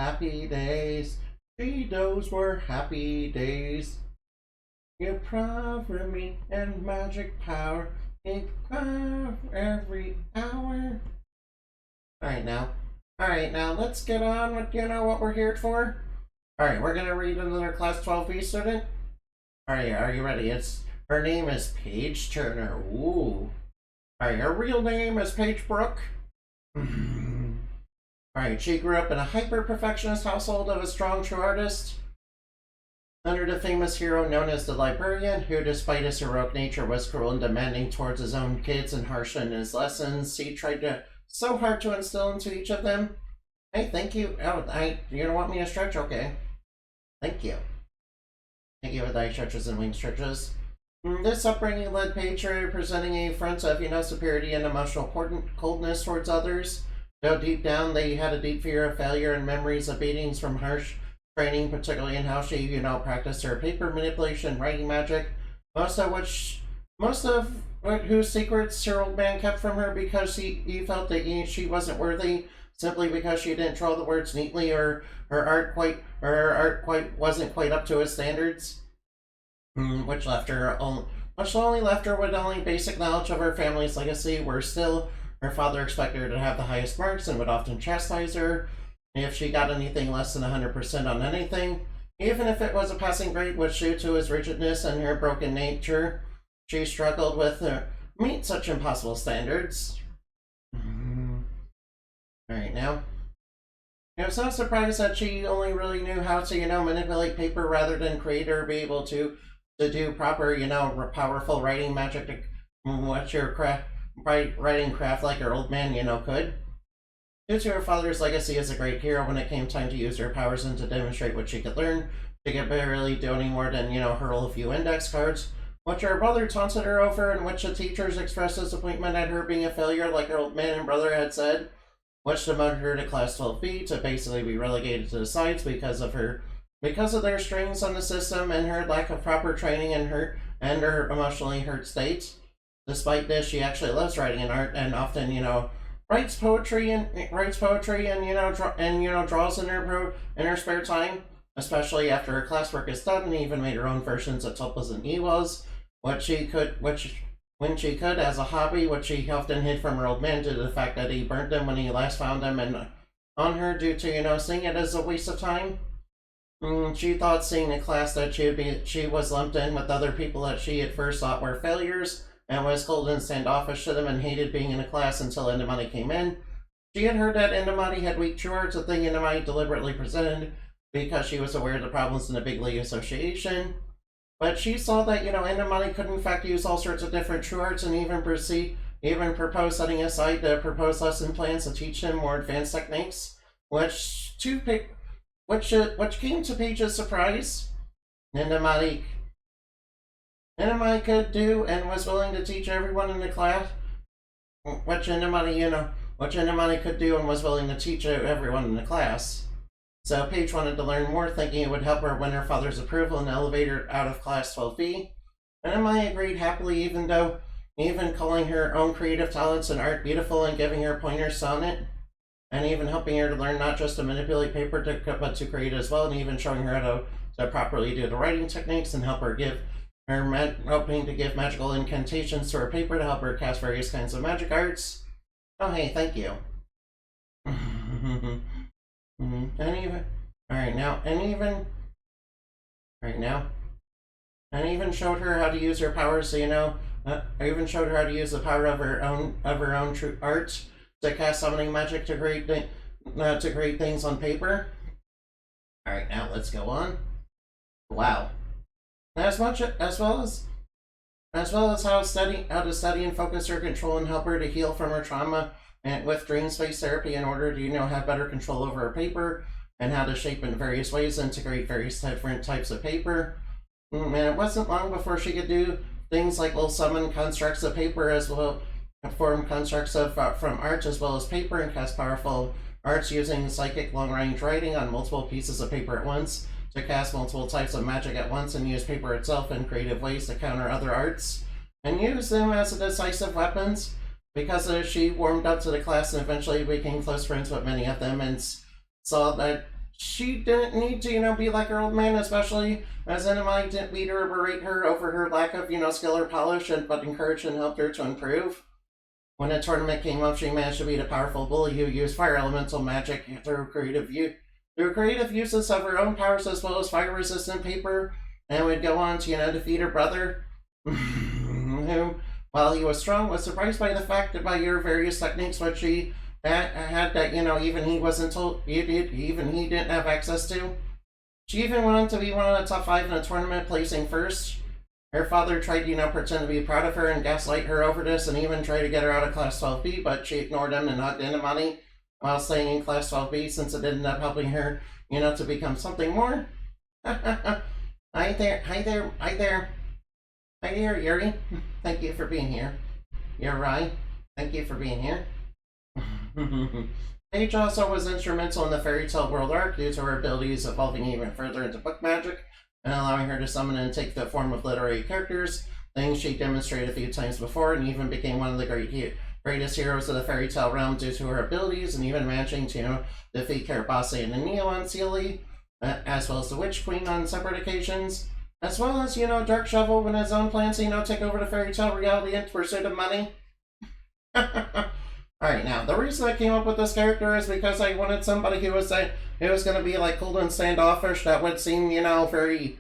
happy days. Those were happy days. You promise me and magic power. Every hour. Alright, now let's get on with, what we're here for. Alright, we're gonna read another Class 12B student. Alright, are you ready? Her name is Pageturner. Ooh. Alright, her real name is Paige Brooke. Alright, she grew up in a hyper-perfectionist household of a strong true artist. Under the famous hero known as the Librarian, who despite his heroic nature was cruel and demanding towards his own kids and harsh in his lessons, he tried so hard to instill into each of them. Hey, thank you. Oh, you don't want me to stretch? Okay. Thank you. Thank you for the stretches and wing stretches. This upbringing led Paige to presenting a front of, superiority and emotional coldness towards others. Though deep down they had a deep fear of failure and memories of beatings from harsh training, particularly in how she, practiced her paper manipulation, writing magic, most of whose secrets her old man kept from her because he felt that she wasn't worthy, simply because she didn't draw the words neatly or her art wasn't quite up to his standards, which only left her with only basic knowledge of her family's legacy, where still her father expected her to have the highest marks and would often chastise her if she got anything less than 100% on anything. Even if it was a passing grade, which due to his rigidness and her broken nature, she struggled with meet such impossible standards. Alright, now. It was no surprise that she only really knew how to, manipulate paper rather than create or be able to do proper, powerful writing magic to what's your writing craft like her old man, could. Due to her father's legacy as a great hero, when it came time to use her powers and to demonstrate what she could learn, she could barely do any more than, hurl a few index cards, which her brother taunted her over, and which the teachers expressed disappointment at her being a failure, like her old man and brother had said, which demoted her to Class 12B to basically be relegated to the sides because of their strains on the system and her lack of proper training and her emotionally hurt state. Despite this, she actually loves writing and art, and often, writes poetry and draws in her spare time, especially after her classwork is done, and even made her own versions of Tulpas and Ewas, when she could as a hobby, which she often hid from her old man due to the fact that he burnt them when he last found them and on her due to seeing it as a waste of time. She thought seeing a class that she was lumped in with other people that she at first thought were failures, and was cold and standoffish to them and hated being in a class until Endemati came in. She had heard that Endemati had weak true arts, a thing Endemati deliberately presented because she was aware of the problems in the Big League Association. But she saw that, Endemati could in fact use all sorts of different true arts and even propose setting aside the proposed lesson plans to teach him more advanced techniques, which came to Paige's surprise. Endemati could do and was willing to teach everyone in the class, which Endemati could do and was willing to teach everyone in the class. So Paige wanted to learn more, thinking it would help her win her father's approval and elevate her out of Class 12B. Endemati agreed happily, even calling her own creative talents and art beautiful and giving her pointers on it, and even helping her to learn not just to manipulate paper but to create as well, and even showing her how to properly do the writing techniques and helping to give magical incantations to her paper to help her cast various kinds of magic arts. Oh, hey, thank you. And even showed her how to use her powers. I even showed her how to use the power of her own true art to cast summoning magic to create things on paper. All right, now let's go on. Wow. As well as how to study and focus her control and help her to heal from her trauma, and with dream space therapy in order to have better control over her paper, and how to shape in various ways, integrate various different types of paper. And it wasn't long before she could do things like summon constructs of paper as well, form constructs from art as well as paper, and cast powerful arts using psychic long-range writing on multiple pieces of paper at once, to cast multiple types of magic at once and use paper itself in creative ways to counter other arts, and use them as decisive weapons. Because she warmed up to the class and eventually became close friends with many of them, and saw that she didn't need to, be like her old man, especially as Enemy didn't beat her or berate her over her lack of, skill or polish, but encouraged and helped her to improve. When a tournament came up, she managed to beat a powerful bully who used fire elemental magic through creative uses of her own powers as well as fire-resistant paper, and would go on to, defeat her brother, who, while he was strong, was surprised by the fact that by your various techniques, which she had that, even he wasn't told, even he didn't have access to. She even went on to be one of the top 5 in the tournament, placing first. Her father tried, pretend to be proud of her and gaslight her over this, and even tried to get her out of Class 12B, but she ignored him and hugged into money while staying in Class 12B, since it ended up helping her, to become something more. Hi there, hi there, hi there. Hi there, Yuri. Thank you for being here. You're right. Thank you for being here. Paige also was instrumental in the Fairy Tale World arc due to her abilities evolving even further into book magic and allowing her to summon and take the form of literary characters, things she demonstrated a few times before, and even became one of the greatest heroes of the fairy tale realm due to her abilities, and even managing to defeat Carapace and the Neo on Sealy, as well as the Witch Queen on separate occasions, as well as, Dark Shovel when his own plans to, take over the fairy tale reality in pursuit of money. Alright, now, the reason I came up with this character is because I wanted somebody who was going to be, like, cool and standoffish, that would seem, very,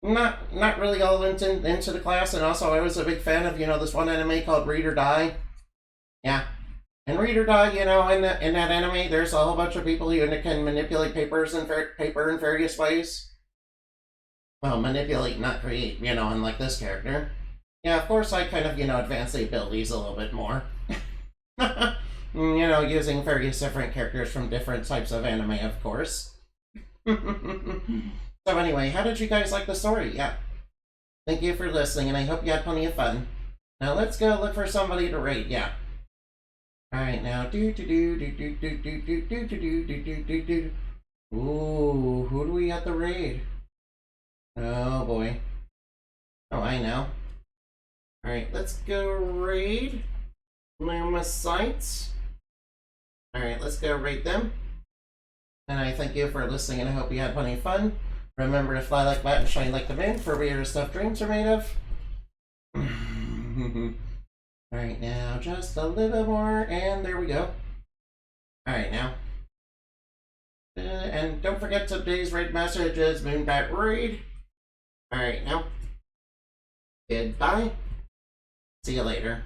not really all into the class, and also I was a big fan of, this one anime called Read or Die. Yeah. And Read or Die, in that anime, there's a whole bunch of people who can manipulate paper in various ways. Well, manipulate, not create, unlike this character. Yeah, of course I kind of, advance the abilities a little bit more. Using various different characters from different types of anime, of course. So anyway, how did you guys like the story? Yeah. Thank you for listening, and I hope you had plenty of fun. Now let's go look for somebody to raid, yeah. Alright, now Ooh, who do we have to raid? Oh boy. Oh, I know. Alright, let's go raid Luma sites. Alright, let's go raid them. And I thank you for listening, and I hope you had plenty of fun. Remember to fly like bat and shine like the moon for weirder stuff dreams are made of. Alright, now just a little more, and there we go. Alright, now. And don't forget today's raid message is Moonbat Raid. Alright, now. Goodbye. See you later.